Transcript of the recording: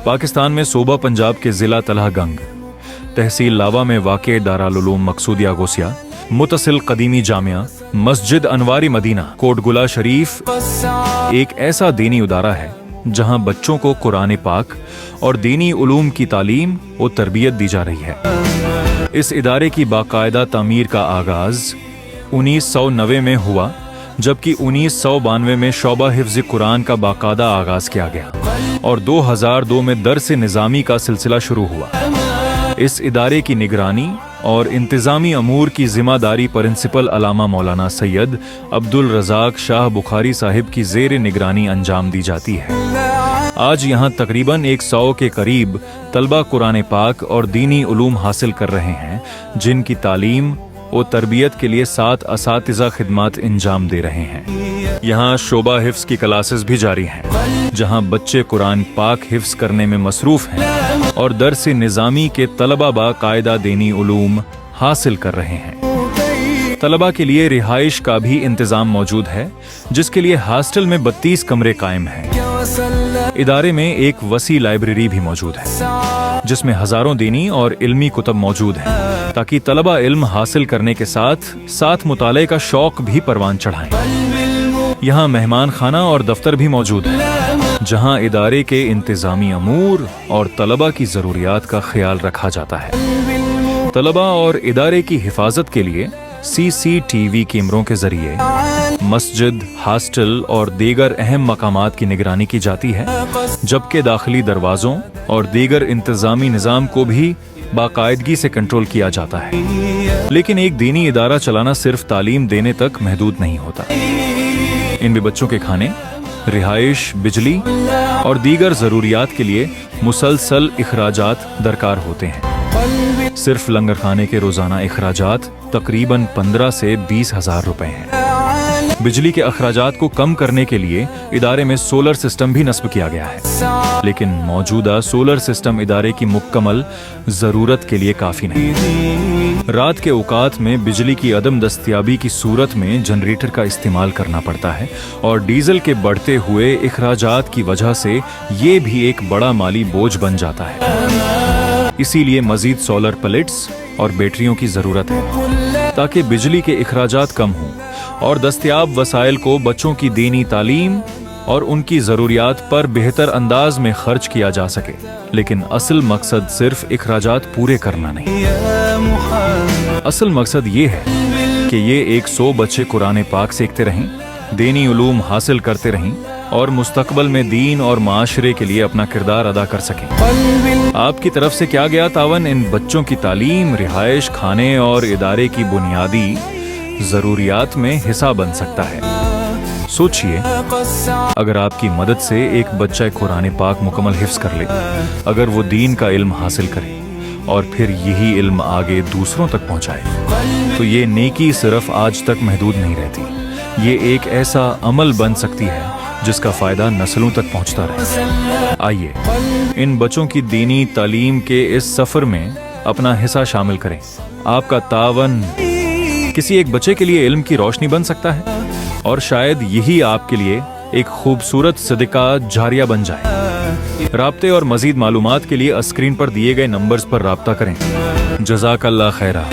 पाकिस्तान में सूबा पंजाब के ज़िला तलहगंग, तहसील लावा में वाक़े दारुल उलूम मकसूदिया गोसिया, मुतसिल कदीमी जामिया, मस्जिद अनवारी मदीना, कोटगुला शरीफ एक ऐसा दीनी इदारा है जहां बच्चों को कुरान पाक और दीनी उलूम की तालीम और तरबियत दी जा रही है। इस इदारे की बाकायदा तामीर का आगाज़ 1990 में हुआ, जबकि 1992 में शोबा हिफ्ज़ कुरान का बाकायदा आगाज़ किया गया और 2002 में दर्स निज़ामी का सिलसिला शुरू हुआ। इस इदारे की निगरानी और इंतज़ामी अमूर की ज़िम्मेदारी प्रिंसिपल अलामा मौलाना सैयद अब्दुल रज़ाक शाह बुखारी साहिब की ज़ेर निगरानी अंजाम दी जाती है। आज यहाँ तकरीबन 100 के करीब तलबा कुरान पाक और दीनी उलूम हासिल कर रहे हैं, जिनकी तालीम और तरबियत के लिए 7 असातिज़ा खिदमात इंजाम दे रहे हैं। यहाँ शोबा हिफ्ज़ की क्लासेस भी जारी हैं, जहाँ बच्चे कुरान पाक हिफ्ज़ करने में मसरूफ़ हैं और दर्स निज़ामी के तलबा बाकायदा दीनी उलूम हासिल कर रहे हैं। तलबा के लिए रिहाइश का भी इंतज़ाम मौजूद है, जिसके लिए हॉस्टल में 32 कमरे कायम हैं। इदारे में एक वसी लाइब्रेरी भी मौजूद है, जिसमें हज़ारों दीनी और इल्मी कुतब मौजूद हैं, ताकि तलबा इल्म हासिल करने के साथ मुताले का शौक भी परवान चढ़ाएं। यहाँ मेहमान खाना और दफ्तर भी मौजूद है, जहाँ इदारे के इंतज़ामी अमूर और तलबा की ज़रूरियात का ख्याल रखा जाता है। तलबा और इदारे की हिफाजत के लिए CCTV कैमरों के जरिए मस्जिद, हॉस्टल और दीगर अहम मकामात की निगरानी की जाती है, जबकि दाखिली दरवाज़ों और दीगर इंतज़ामी निज़ाम को भी बाकायदगी से कंट्रोल किया जाता है। लेकिन एक दीनी इदारा चलाना सिर्फ तालीम देने तक महदूद नहीं होता। इनमें बच्चों के खाने, रिहाइश, बिजली और दीगर ज़रूरियात के लिए मुसलसल इखराजात दरकार होते हैं। सिर्फ लंगर खाने के रोज़ाना इखराजात तकरीबन 15 से 20 हज़ार रुपए हैं। बिजली के अखराजात को कम करने के लिए इदारे में सोलर सिस्टम भी नस्ब किया गया है, लेकिन मौजूदा सोलर सिस्टम इदारे की मुकम्मल ज़रूरत के लिए काफ़ी नहीं। रात के औकात में बिजली की अदम दस्तयाबी की सूरत में जनरेटर का इस्तेमाल करना पड़ता है और डीजल के बढ़ते हुए इखराजात की वजह से ये भी एक बड़ा माली बोझ बन जाता है। इसीलिए मजीद सोलर प्लेट्स और बैटरियों की ज़रूरत है, ताकि बिजली के इखराजात कम हों और दस्तयाब वसाइल को बच्चों की दीनी तालीम और उनकी ज़रूरियात पर बेहतर अंदाज में खर्च किया जा सके। लेकिन असल मकसद सिर्फ इखराजात पूरे करना नहीं, असल मकसद ये है कि ये 100 बच्चे कुरान पाक सीखते रहें, दीनी उलूम हासिल करते रहें और मुस्तकबल में दीन और माशरे के लिए अपना किरदार अदा कर सकें। आपकी तरफ से क्या गया तावन इन बच्चों की तालीम, रिहाइश, खाने और इदारे की बुनियादी ज़रूरियात में हिस्सा बन सकता है। सोचिए, अगर आपकी मदद से एक बच्चा कुरान पाक मुकम्मल हिफ्ज़ कर ले, अगर वो दीन का इल्म हासिल करे और फिर यही इल्म आगे दूसरों तक पहुंचाए, तो ये नेकी सिर्फ आज तक महदूद नहीं रहती। ये एक ऐसा अमल बन सकती है जिसका फ़ायदा नस्लों तक पहुंचता रहे। आइए इन बच्चों की दीनी तालीम के इस सफ़र में अपना हिस्सा शामिल करें। आपका तावन किसी एक बच्चे के लिए इल्म की रोशनी बन सकता है और शायद यही आपके लिए एक खूबसूरत सदका जारिया बन जाए। राब्ते और मज़ीद मालूमात के लिए स्क्रीन पर दिए गए नंबर्स पर राब्ता करें। जज़ाकल्लाह खैरा।